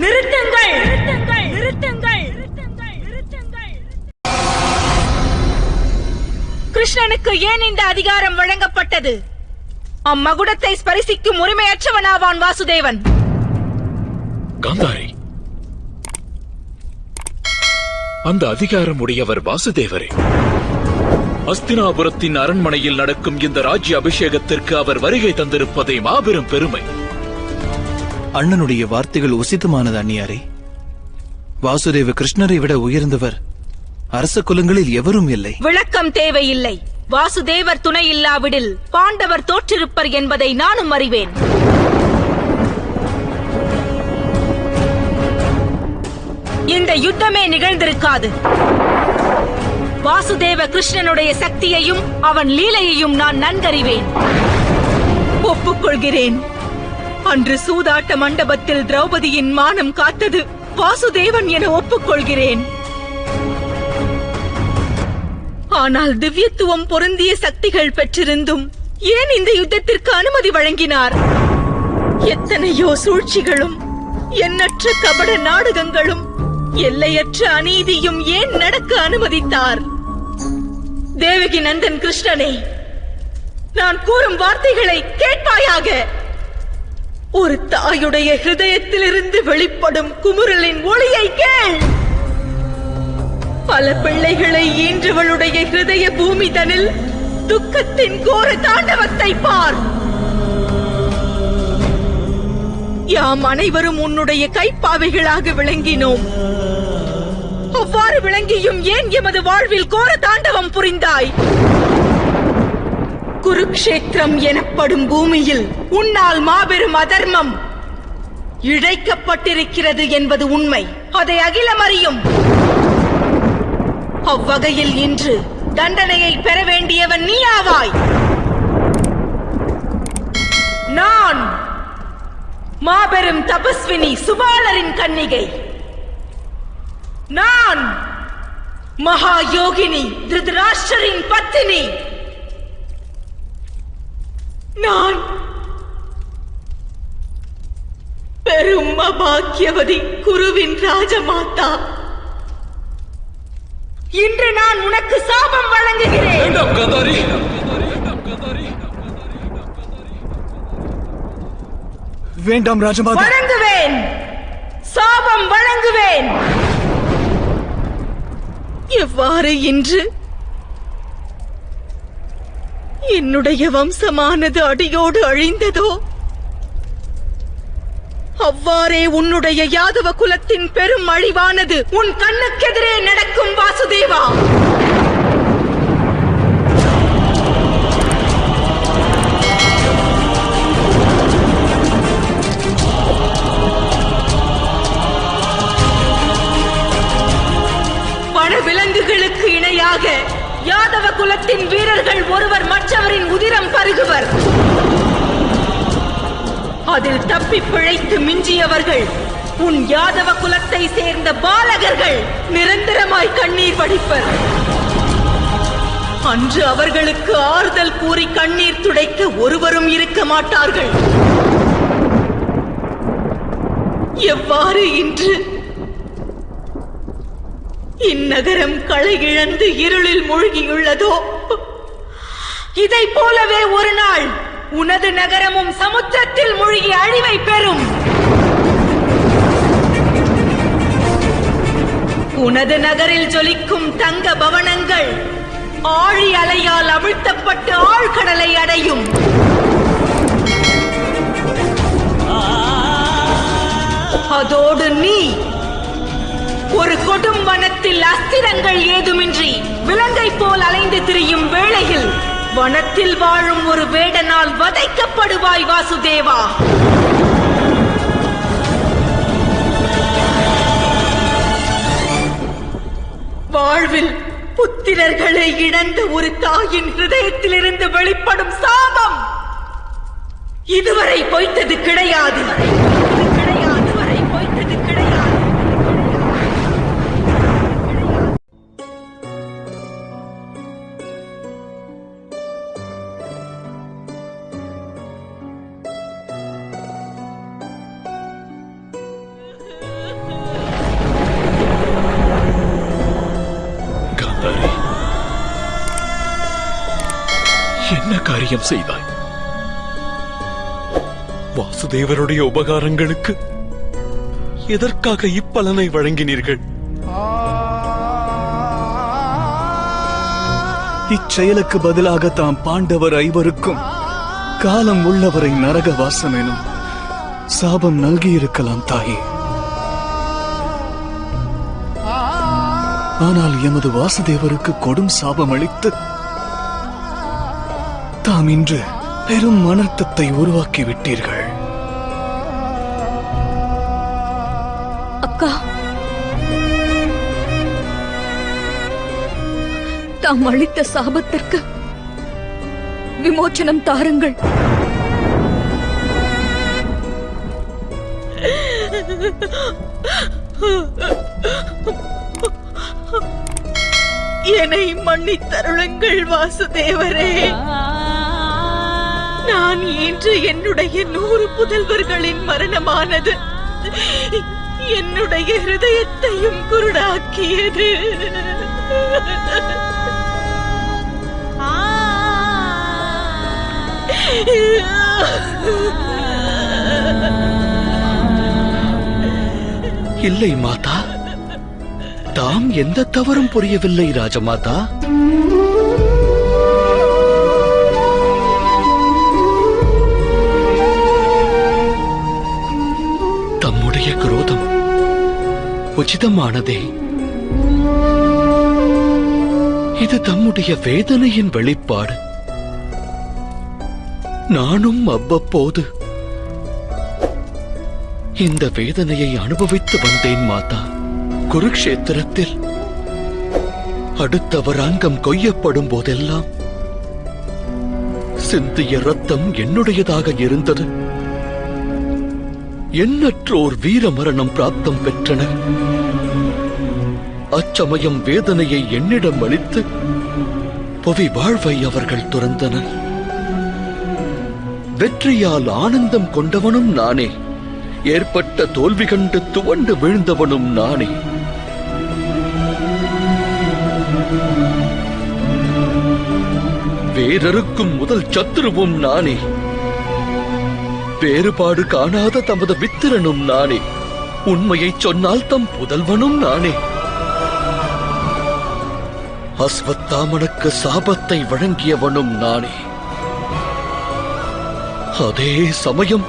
நிறுத்துங்கள், நிறுத்துங்கள், நிறுத்துங்கள், நிறுத்துங்கள், நிறுத்துங்கள். கிருஷ்ணனுக்கு ஏன் இந்த அதிகாரம் வழங்கப்பட்டது? அம்மகுடத்தை ஸ்பரிசிக்கும் உரிமையற்றவனாவான் வாசுதேவன். காந்தாரி, அந்த அதிகாரம் உடையவர் வாசுதேவரே. அஸ்தினாபுரத்தின் அரண்மனையில் நடக்கும் இந்த ராஜ்ய அபிஷேகத்திற்கு அவர் வருகை தந்திருப்பதை மாபெரும் பெருமை. அண்ணனுடைய வார்த்தைகள் உசிதமானது அண்ணியாரே. வாசுதேவ கிருஷ்ணரை விட உயர்ந்தவர் அரச குலங்களில் எவரும் இல்லை. விளக்கம் தேவையில்லை. வாசுதேவர் துணை இல்லாவிடில் பாண்டவர் தோற்றிருப்பர் என்பதை நானும் அறிவேன். இந்த யுத்தமே நிகழ்ந்திருக்காது. வாசுதேவ கிருஷ்ணனுடைய சக்தியையும் அவன் லீலையையும் நான் நன்கறிவேன். ஒப்புக்கொள்கிறேன், அன்று சூதாட்ட மண்டபத்தில் திரௌபதியின் மானம் காத்தது வாசுதேவன் என ஒப்புக்கொள்கிறேன். ஆனால் திவ்யத்துவம் பொருந்திய சக்திகள் பெற்றிருந்தும் ஏன் இந்த யுத்தத்திற்கு அனுமதி வழங்கினார்? எத்தனையோ சூழ்ச்சிகளும் எண்ணற்ற கபட நாடகங்களும் எல்லையற்ற அநீதியும் ஏன் நடக்க அனுமதித்தார்? தேவகி நந்தன் கிருஷ்ணனே, நான் கூறும் வார்த்தைகளை கேட்பாயாக. ஒரு தாயுடைய ஹிருதயத்திலிருந்து வெளிப்படும் குமுறலின் ஒளியை கேள். பல பிள்ளைகளை ஈன்றவளுடைய ஹிருதய பூமி தனில் துக்கத்தின் கோர தாண்டவத்தை பார். யாம் அனைவரும் உன்னுடைய கைப்பாவைகளாக விளங்கினோம். அவ்வாறு விளங்கியும் ஏன் எமது வாழ்வில் கோர தாண்டவம் புரிந்தாய்? குருக்ஷேத்திரம் எனப்படும் பூமியில் உன்னால் மாபெரும் அதர்மம் இழைக்கப்பட்டிருக்கிறது என்பது உண்மை. அதை அகிலம் அறியும். அவ்வகையில் இன்று தண்டனையை பெற வேண்டியவன் நீயாவாய். நான் மாபெரும் தபஸ்வினி சுபாலரின் கன்னிகை. நான் மகா யோகினி திருதராஷ்டிரரின் பத்தினி. நான் பெரும் அபாக்கியவதி குருவின் ராஜமாதா. இன்று நான் உனக்கு சாபம் வழங்குகிறேன். வேண்டாம் ராஜமாதா. வழங்குவேன், சாபம் வழங்குவேன். எவ்வாறு இன்று என்னுடைய வம்சமானது அடியோடு அழிந்ததோ அவ்வாறே உன்னுடைய யாதவ குலத்தின் பெரும் அழிவானது உன் கண்ணுக்கெதிரே நடக்கும் வாசுதேவா. விலங்குகளுக்கு இணையாக யாதவ குலத்தின் வீரர்கள் ஒருவர் மற்றவரின் உதிரம் பருகுவர். அதில் தப்பி பிழைத்து மிஞ்சியவர்கள் உன் யாதவ குலத்தை சேர்ந்த பாலகர்கள் நிரந்தரமாய் கண்ணீர் வடிப்பர். அன்று அவர்களுக்கு ஆறுதல் கூறி கண்ணீர் துடைக்க ஒருவரும் இருக்க மாட்டார்கள். எவ்வாறு இன்று இந்நகரம் களை இழந்து இருளில் மூழ்கியுள்ளதோ இதை போலவே ஒரு நாள் உனது நகரமும் சமுத்திரத்தில் மூழ்கி அழிவை பெறும். உனது நகரில் ஜொலிக்கும் தங்க பவனங்கள் ஆழி அலையால் அவிழ்த்தப்பட்டு ஆழ்கடலை அடையும். அதோடு நீ ஒரு கொடும் வனத்தில் அஸ்திரங்கள் ஏதுமின்றி விலங்கை போல் அலைந்து திரியும் வேளையில் வனத்தில் வாழும் ஒரு வேடனால் வதைக்கப்படுவாய் வாசுதேவா. வாழ்வில் புத்திரர்களை இழந்த ஒரு தாயின் ஹிருதயத்திலிருந்து வெளிப்படும் சாபம் இதுவரை பொய்த்தது கிடையாது. காரியம் செய்தாய். வாசுதேவருடைய உபகாரங்களுக்கு எதற்காக இப்பலனை வழங்கினீர்கள்? இச்செயலுக்கு பதிலாக தாம் பாண்டவர் ஐவருக்கும் காலம் உள்ளவரை நரகவாசம் எனும் சாபம் நல்கியிருக்கலாம் தாயே. ஆனால் எமது வாசுதேவருக்கு கொடும் சாபம் அளித்து தாம் இன்று பெரும் அனர்த்தத்தை உருவாக்கி விட்டீர்கள். அக்கா, தாம் அளித்த சாபத்திற்கு விமோச்சனம் தாருங்கள். என்னை மன்னித்தருளுங்கள் வாசுதேவரே. நான் இன்று என்னுடைய 100 புதல்வர்களின் மரணமானது என்னுடைய ஹிருதயத்தையும் குருடாக்கியது. இல்லை மாதா, தாம் எந்த தவறும் புரியவில்லை ராஜமாதா. தம்முடைய குரோதம் உச்சிதமானதே. இது தம்முடைய வேதனையின் வெளிப்பாடு. நானும் அவ்வப்போது இந்த வேதனையை அனுபவித்து வந்தேன் மாதா. குருக்ஷேத்திரத்தில் அடுத்தவர் அங்கம் கொய்யப்படும் போதெல்லாம் சிந்திய ரத்தம் என்னுடையதாக இருந்தது. எண்ணற்றோர் வீர மரணம் பிராப்தம் பெற்றனர். அச்சமயம் வேதனையை என்னிடம் அளித்து புவி வாழ்வை அவர்கள் துறந்தனர். வெற்றியால் ஆனந்தம் கொண்டவனும் நானே, ஏற்பட்ட தோல்வி கண்டு துவண்டு விழுந்தவனும் நானே. வேறறுக்கும் முதல் சத்துருவும் நானே. வேறுபாடு காணாத தமது மித்திரனும் நானே. உண்மையை சொன்னால் தம் புதல்வனும் நானே. அஸ்வத்தாமனுக்கு சாபத்தை வழங்கியவனும் நானே. அதே சமயம்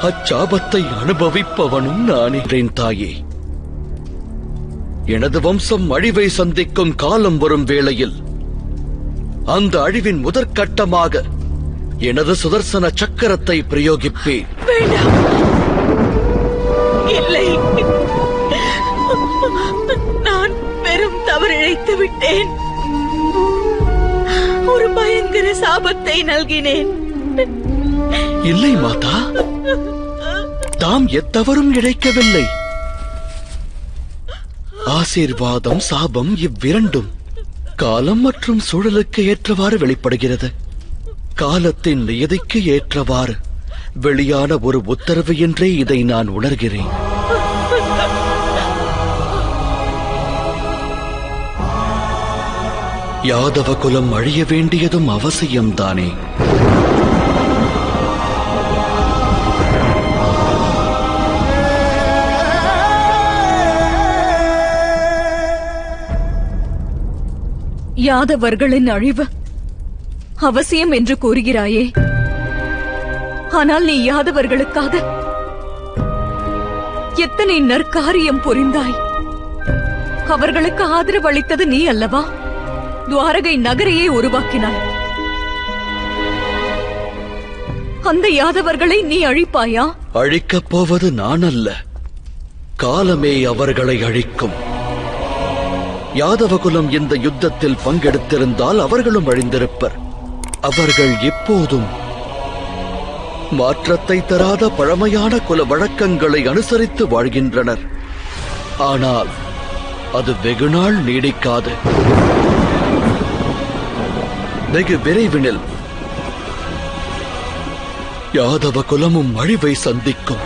அச்சாபத்தை அனுபவிப்பவனும் நானே. தாயே, எனது வம்சம் அழிவை சந்திக்கும் காலம் வரும் வேளையில் அந்த அழிவின் முதற்கட்டமாக எனது சுதர்சன சக்கரத்தை பிரயோகிப்பேன். வேண்டாம், இல்லை, நான் பெரும் தவறிழைத்து விட்டேன். ஒரு பயங்கர சாபத்தை நல்கினேன். இல்லை மாதா, தாம் எத்தவறும் இழைக்கவில்லை. ஆசீர்வாதம் சாபம் இவ்விரண்டும் காலம் மற்றும் சூழலுக்கு ஏற்றவாறு வெளிப்படுகிறது. காலத்தின் நியதிக்கு ஏற்றவாறு வெளியான ஒரு உத்தரவு என்றே இதை நான் உணர்கிறேன். யாதவ குலம் அழிய வேண்டியதும் அவசியம்தானே. யாதவர்களின் அழிவு அவசியம் என்று கூறுகிறாயே, ஆனால் நீ யாதவர்களுக்காக எத்தனை நற்காரியம் புரிந்தாய். அவர்களுக்கு ஆதரவு அளித்தது நீ அல்லவா? துவாரகை நகரையே உருவாக்கினாய். அந்த யாதவர்களை நீ அழிப்பாயா? அழிக்கப் போவது நான் அல்ல, காலமே அவர்களை அழிக்கும். யாதவகுலம் இந்த யுத்தத்தில் பங்கெடுத்திருந்தால் அவர்களும் அழிந்திருப்பர். அவர்கள் எப்போதும் மாற்றத்தை தராத பழமையான குல வழக்கங்களை அனுசரித்து வாழ்கின்றனர். ஆனால் அது வெகுநாள் நீடிக்காது. வெகு விரைவினில் யாதவ குலமும் அழிவை சந்திக்கும்.